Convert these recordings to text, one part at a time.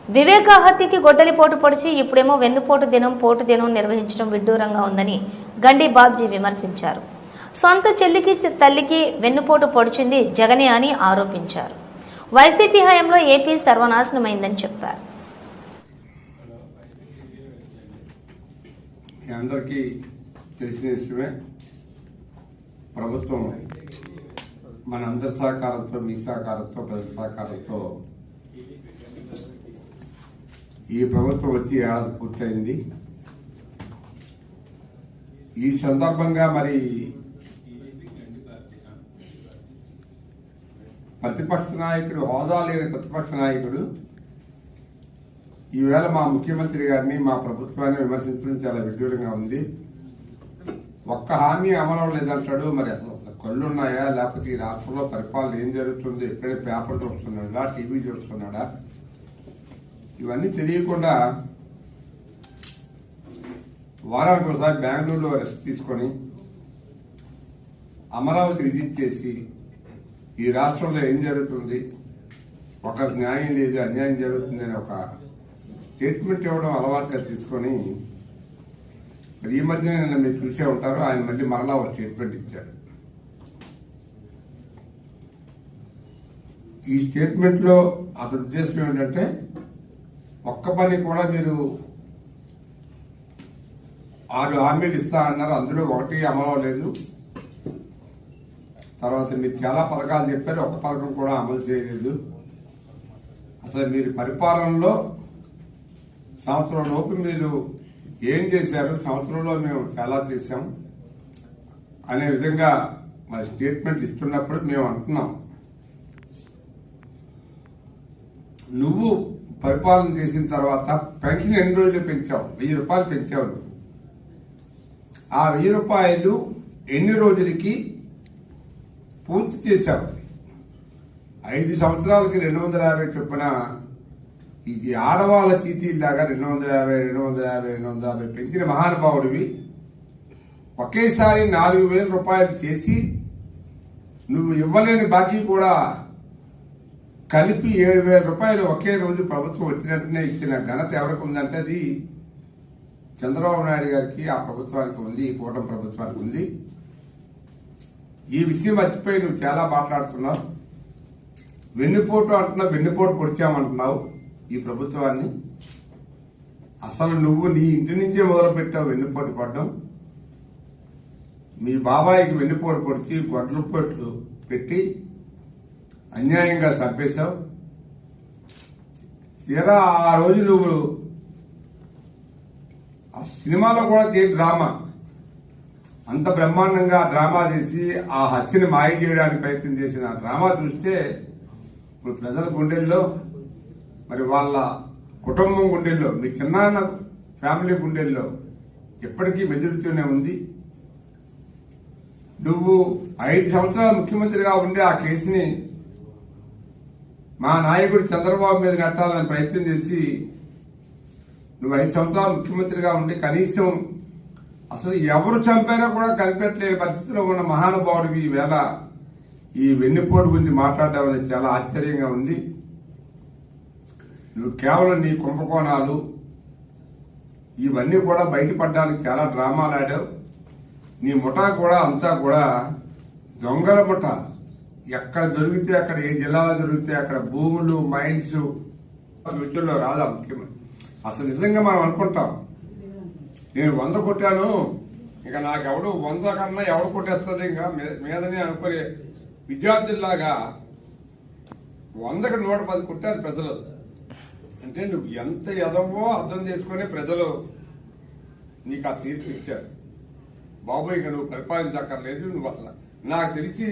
వివేక హత్యకి గొడ్డలిపోటు పొడిచి ఇప్పుడేమో వెన్నుపోటు దినం పోటు దినం నిర్వహించడం విడ్డూరంగా ఉందని గండి బాబ్జీ విమర్శించారు. సొంత చెల్లికి తల్లికి వెన్నుపోటు పొడిచింది జగనే అని ఆరోపించారు. వైసీపీ హయాంలో ఏపీ సర్వనాశనమైందని చెప్పారు. అందరికీ తెలిసిన విషయమే, ప్రభుత్వం మనందరి సహకారంతో, మీ సహకారంతో, ప్రజల సహకారంతో ఈ ప్రభుత్వం వచ్చి ఏడాది పూర్తయింది. ఈ సందర్భంగా మరి ప్రతిపక్ష నాయకుడు, హోదా లేని ప్రతిపక్ష నాయకుడు ఈవేళ మా ముఖ్యమంత్రి గారిని, మా ప్రభుత్వాన్ని విమర్శించడం చాలా విడ్డూరంగా ఉంది. ఒక్క హామీ అమలు లేదంటాడు. మరి అసలు కళ్ళున్నాయా, లేకపోతే ఈ రాష్ట్రంలో పరిపాలన ఏం జరుగుతుంది, ఎప్పుడైనా పేపర్ చూస్తున్నాడా, టీవీ చూస్తున్నాడా, ఇవన్నీ తెలియకుండా వారానికి ఒకసారి బెంగళూరులో రెస్ట్ తీసుకొని అమరావతి విజిట్ చేసి ఈ రాష్ట్రంలో ఏం జరుగుతుంది, ఒకరికి న్యాయం లేదు, అన్యాయం జరుగుతుంది అని ఒక స్టేట్మెంట్ ఇవ్వడం అలవాటుగా తీసుకొని మరి ఈ మధ్య నిన్న మీరు చూసే ఉంటారు, ఆయన మళ్ళీ మరలా ఒక స్టేట్మెంట్ ఇచ్చాడు. ఈ స్టేట్మెంట్లో అతని ఉద్దేశం ఏమిటంటే, ఒక్క పని కూడా మీరు 6 హామీలు ఇస్తా అన్నారు, అందులో ఒకటి అమలు లేదు. తర్వాత మీరు చాలా పథకాలు చెప్పారు, ఒక్క పథకం కూడా అమలు చేయలేదు. అసలు మీరు పరిపాలనలో సంవత్సరం లోపు మీరు ఏం చేశారు, సంవత్సరంలో మేము చాలా చేశాం అనే విధంగా మరి స్టేట్మెంట్లు ఇస్తున్నప్పుడు మేము అంటున్నాం, నువ్వు పరిపాలన చేసిన తర్వాత పెన్షన్ ఎన్ని రోజులు పెంచావు? 1000 రూపాయలు పెంచావు. నువ్వు ఆ 1000 రూపాయలు ఎన్ని రోజులకి పూర్తి చేశావు? 5 సంవత్సరాలకి 250 చొప్పున ఇది ఆడవాళ్ళ చీటీలాగా 250 పెంచిన మహానుభావుడివి. ఒకేసారి 4000 రూపాయలు చేసి నువ్వు ఇవ్వలేని బాకీ కూడా కలిపి 7000 రూపాయలు ఒకే రోజు ప్రభుత్వం వచ్చినట్టునే ఇచ్చిన ఘనత ఎవరికి ఉందంటే అది చంద్రబాబు నాయుడు గారికి, ఆ ప్రభుత్వానికి ఉంది, ఈ కూటమి ప్రభుత్వానికి ఉంది. ఈ విషయం మర్చిపోయి నువ్వు చాలా మాట్లాడుతున్నావు. వెన్నుపోటు అంటున్నావు, వెన్నుపోటు పొడిచామంటున్నావు ఈ ప్రభుత్వాన్ని. అసలు నువ్వు నీ ఇంటి నుంచే మొదలు పెట్టావు వెన్నుపోటు పడడం. మీ బాబాయికి వెన్నుపోటు పొడిచి గొడ్ల పొట్లు పెట్టి అన్యాయంగా చంపేశావు. తీరా ఆ రోజు నువ్వు ఆ సినిమాలో కూడా డ్రామా అంత బ్రహ్మాండంగా డ్రామా చేసి ఆ హత్యని మాయ చేయడానికి ప్రయత్నం చేసిన ఆ డ్రామా చూస్తే ఇప్పుడు ప్రజల గుండెల్లో, మరి వాళ్ళ కుటుంబం గుండెల్లో, మీ చిన్నాన్న ఫ్యామిలీ గుండెల్లో ఎప్పటికీ మెదులుతూనే ఉంది. నువ్వు 5 సంవత్సరాలు ముఖ్యమంత్రిగా ఉండి ఆ కేసుని మా నాయకుడు చంద్రబాబు మీద నెట్టాలని ప్రయత్నం చేసి నువ్వు 5 సంవత్సరాలు ముఖ్యమంత్రిగా ఉండి కనీసం అసలు ఎవరు చంపారో కూడా కనిపెట్టలేని పరిస్థితిలో ఉన్న మహానుభావుడివి ఈవేళ ఈ వెన్నుపోటు గురించి మాట్లాడడం అనేది చాలా ఆశ్చర్యంగా ఉంది. నువ్వు కేవలం నీ కుంభకోణాలు ఇవన్నీ కూడా బయటపడడానికి చాలా డ్రామాలు ఆడావు. నీ ముఠా కూడా అంతా కూడా దొంగల ముఠా. ఎక్కడ దొరికితే అక్కడ, ఏ జిల్లాలో దొరికితే అక్కడ భూములు, మైన్స్ విషయంలో రాదా ముఖ్యమంత్రి? అసలు నిజంగా మనం అనుకుంటాం, నేను 100 కొట్టాను, ఇక నాకెవడు 100 కన్నా ఎవడు కొట్టేస్తుంది ఇంకా మీదని అనుకునే విద్యార్థుల్లాగా 100కి 110 కొట్టారు ప్రజలు. అంటే నువ్వు ఎంత ఎదవో అర్థం చేసుకునే ప్రజలు నీకు ఆ తీర్పు ఇచ్చారు. బాబు ఇక నువ్వు పరిపాలించక్కర్లేదు. నువ్వు అసలు నాకు తెలిసి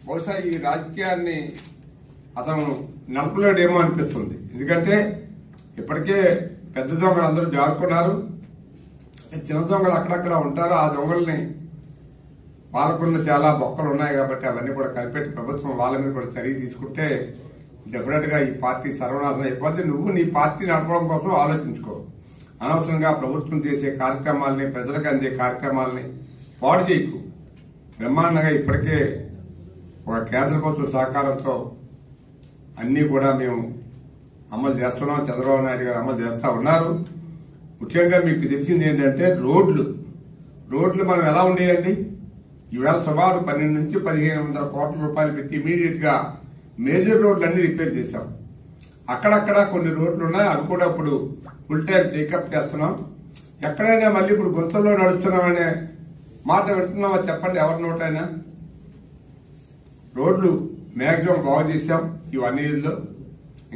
బహుశా ఈ రాజకీయాన్ని అతను నడపలేడేమో అనిపిస్తుంది. ఎందుకంటే ఇప్పటికే పెద్ద దొంగలు అందరూ జారుకున్నారు, చిన్న దొంగలు అక్కడక్కడ ఉంటారు. ఆ దొంగల్ని వాళ్ళకున్న చాలా బొక్కలు ఉన్నాయి కాబట్టి అవన్నీ కూడా కనిపెట్టి ప్రభుత్వం వాళ్ళ మీద కూడా చర్య తీసుకుంటే డెఫినెట్ గా ఈ పార్టీ సర్వనాశనం అయిపోతే నువ్వు నీ పార్టీ నడపడం కోసం ఆలోచించుకో. అనవసరంగా ప్రభుత్వం చేసే కార్యక్రమాలని, ప్రజలకు అందే కార్యక్రమాలని పాడు చేయకు. బ్రహ్మాండంగా ఇప్పటికే ఒక కేంద్ర ప్రభుత్వ సహకారంతో అన్నీ కూడా మేము అమలు చేస్తున్నాం. చంద్రబాబు నాయుడు గారు అమలు చేస్తా ఉన్నారు. ముఖ్యంగా మీకు తెలిసింది ఏంటంటే రోడ్లు మనం ఎలా ఉండేయండి. ఈవేళ సుమారు 12 నుంచి 1500 కోట్ల రూపాయలు పెట్టి ఇమీడియట్ గా మేజర్ రోడ్లన్నీ రిపేర్ చేశాం. అక్కడక్కడ కొన్ని రోడ్లు ఉన్నాయి, అవి కూడా ఇప్పుడు ఫుల్ టైం టేకప్ చేస్తున్నాం. ఎక్కడైనా మళ్ళీ ఇప్పుడు గుంతల్లో నడుస్తున్నామనే మాట వింటున్నామా చెప్పండి, ఎవరి నోటైనా? రోడ్లు మ్యాక్సిమం బాగు చేశాం ఈ 1 year లో.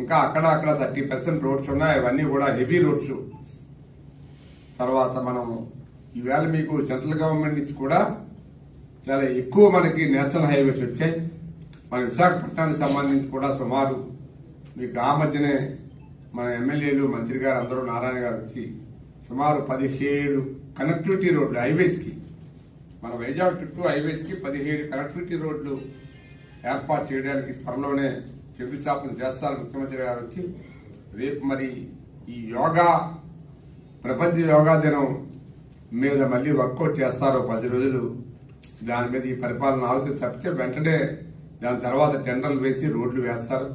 ఇంకా అక్కడ 30% రోడ్స్ ఉన్నాయి, అవన్నీ కూడా హెవీ రోడ్స్. తర్వాత మనం ఈవేళ మీకు సెంట్రల్ గవర్నమెంట్ నుంచి కూడా చాలా ఎక్కువ మనకి నేషనల్ హైవేస్ వచ్చాయి. మన విశాఖపట్నానికి సంబంధించి కూడా సుమారు మీకు ఆ మధ్యనే మన ఎమ్మెల్యేలు మంత్రి గారు అందరూ నారాయణ గారు వచ్చి సుమారు 17 కనెక్టివిటీ రోడ్లు హైవేస్ కి, మన వైజాగ్ చుట్టూ హైవేస్ కి 17 కనెక్టివిటీ రోడ్లు ఏర్పాటు చేయడానికి త్వరలోనే శంకుస్థాపన చేస్తారు ముఖ్యమంత్రి గారు వచ్చి. రేపు మరి ఈ ప్రపంచ యోగా దినం మీద మళ్ళీ వర్కౌట్ చేస్తారు 10 రోజులు. దాని మీద ఈ పరిపాలన ఆలోచన తప్పితే వెంటనే దాని తర్వాత టెండర్లు వేసి రోడ్లు వేస్తారు.